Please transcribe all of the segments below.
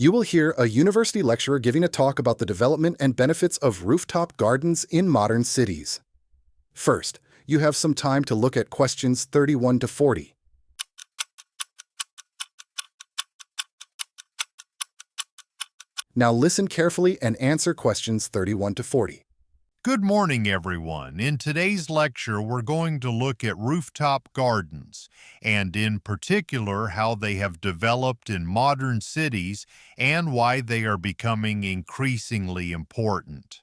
You will hear a university lecturer giving a talk about the development and benefits of rooftop gardens in modern cities. First, you have some time to look at questions 31 to 40. Now listen carefully and answer questions 31 to 40. Good morning, everyone. In today's lecture, we're going to look at rooftop gardens, and in particular, how they have developed in modern cities and why they are becoming increasingly important.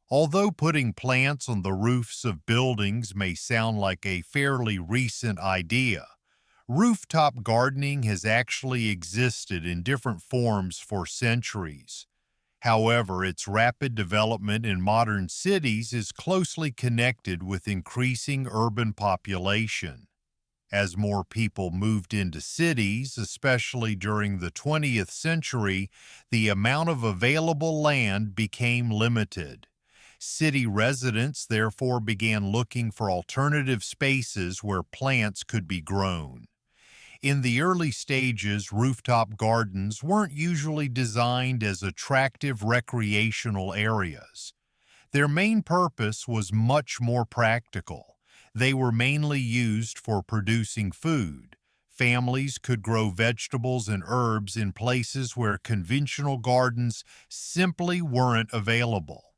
Although putting plants on the roofs of buildings may sound like a fairly recent idea, rooftop gardening has actually existed in different forms for centuries. However, its rapid development in modern cities is closely connected with increasing urban population. As more people moved into cities, especially during the 20th century, the amount of available land became limited. City residents therefore began looking for alternative spaces where plants could be grown. In the early stages, rooftop gardens weren't usually designed as attractive recreational areas. Their main purpose was much more practical. They were mainly used for producing food. Families could grow vegetables and herbs in places where conventional gardens simply weren't available.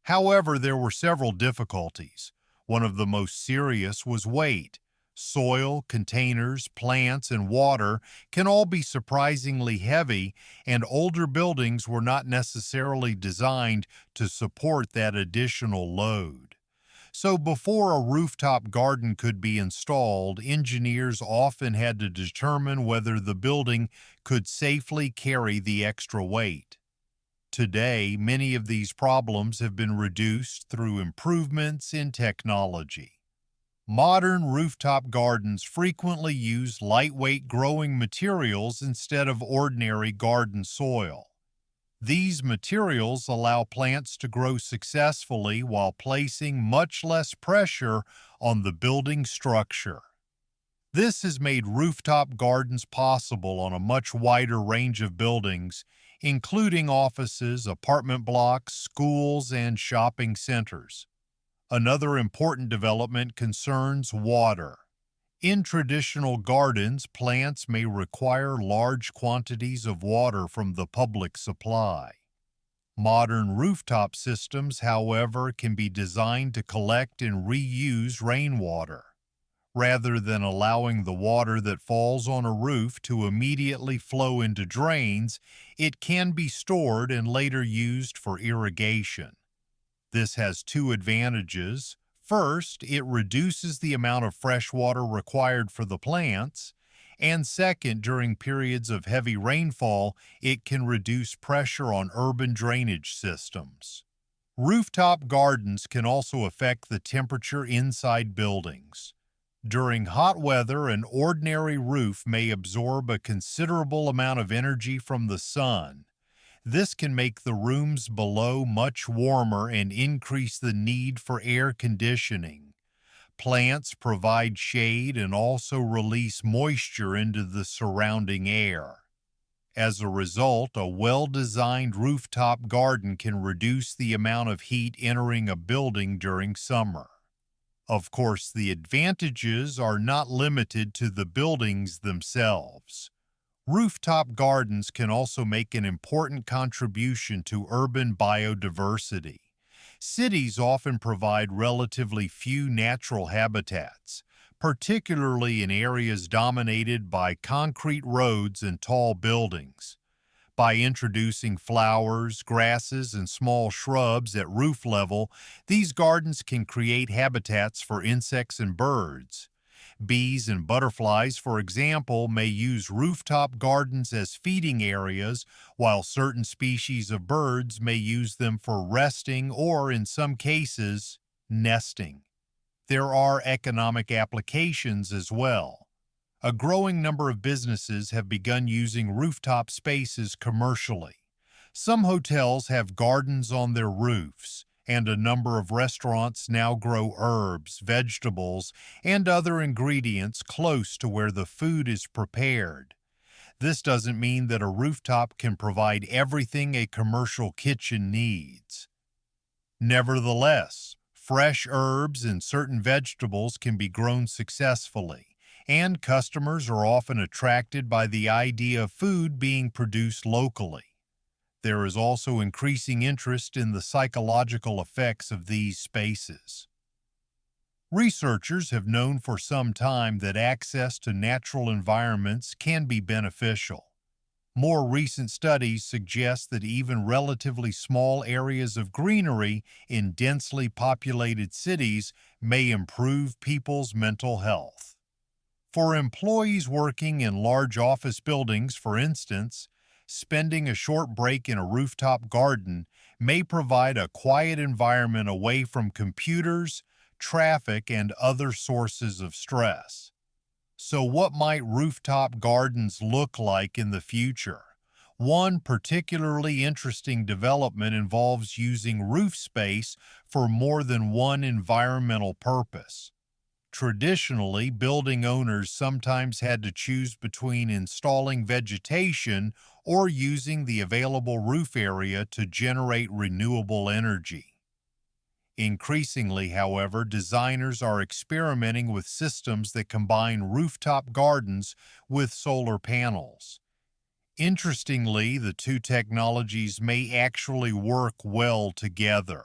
However, there were several difficulties. One of the most serious was weight. Soil, containers, plants, and water can all be surprisingly heavy, and older buildings were not necessarily designed to support that additional load. So before a rooftop garden could be installed, engineers often had to determine whether the building could safely carry the extra weight. Today, many of these problems have been reduced through improvements in technology. Modern rooftop gardens frequently use lightweight growing materials instead of ordinary garden soil. These materials allow plants to grow successfully while placing much less pressure on the building structure. This has made rooftop gardens possible on a much wider range of buildings, including offices, apartment blocks, schools, and shopping centers. Another important development concerns water. In traditional gardens, plants may require large quantities of water from the public supply. Modern rooftop systems, however, can be designed to collect and reuse rainwater. Rather than allowing the water that falls on a roof to immediately flow into drains, it can be stored and later used for irrigation. This has two advantages. First, it reduces the amount of fresh water required for the plants, and second, during periods of heavy rainfall, it can reduce pressure on urban drainage systems. Rooftop gardens can also affect the temperature inside buildings. During hot weather, an ordinary roof may absorb a considerable amount of energy from the sun. This can make the rooms below much warmer and increase the need for air conditioning. Plants provide shade and also release moisture into the surrounding air. As a result, a well-designed rooftop garden can reduce the amount of heat entering a building during summer. Of course, the advantages are not limited to the buildings themselves. Rooftop gardens can also make an important contribution to urban biodiversity. Cities often provide relatively few natural habitats, particularly in areas dominated by concrete roads and tall buildings. By introducing flowers, grasses, and small shrubs at roof level, these gardens can create habitats for insects and birds. Bees and butterflies, for example, may use rooftop gardens as feeding areas, while certain species of birds may use them for resting or, in some cases, nesting. There are economic applications as well. A growing number of businesses have begun using rooftop spaces commercially. Some hotels have gardens on their roofs, and a number of restaurants now grow herbs, vegetables, and other ingredients close to where the food is prepared. This doesn't mean that a rooftop can provide everything a commercial kitchen needs. Nevertheless, fresh herbs and certain vegetables can be grown successfully, and customers are often attracted by the idea of food being produced locally. There is also increasing interest in the psychological effects of these spaces. Researchers have known for some time that access to natural environments can be beneficial. More recent studies suggest that even relatively small areas of greenery in densely populated cities may improve people's mental health. For employees working in large office buildings, for instance, spending a short break in a rooftop garden may provide a quiet environment away from computers, traffic, and other sources of stress. So what might rooftop gardens look like in the future? One particularly interesting development involves using roof space for more than one environmental purpose. Traditionally, building owners sometimes had to choose between installing vegetation or using the available roof area to generate renewable energy. Increasingly, however, designers are experimenting with systems that combine rooftop gardens with solar panels. Interestingly, the two technologies may actually work well together.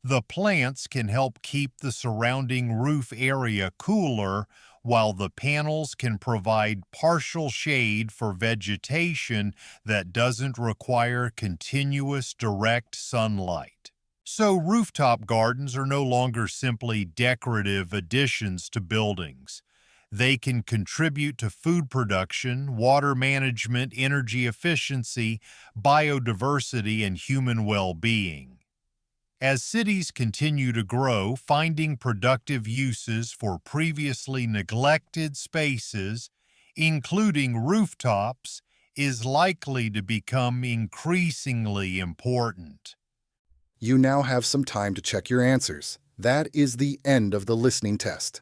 The plants can help keep the surrounding roof area cooler, while the panels can provide partial shade for vegetation that doesn't require continuous direct sunlight. So rooftop gardens are no longer simply decorative additions to buildings. They can contribute to food production, water management, energy efficiency, biodiversity, and human well-being. As cities continue to grow, finding productive uses for previously neglected spaces, including rooftops, is likely to become increasingly important. You now have some time to check your answers. That is the end of the listening test.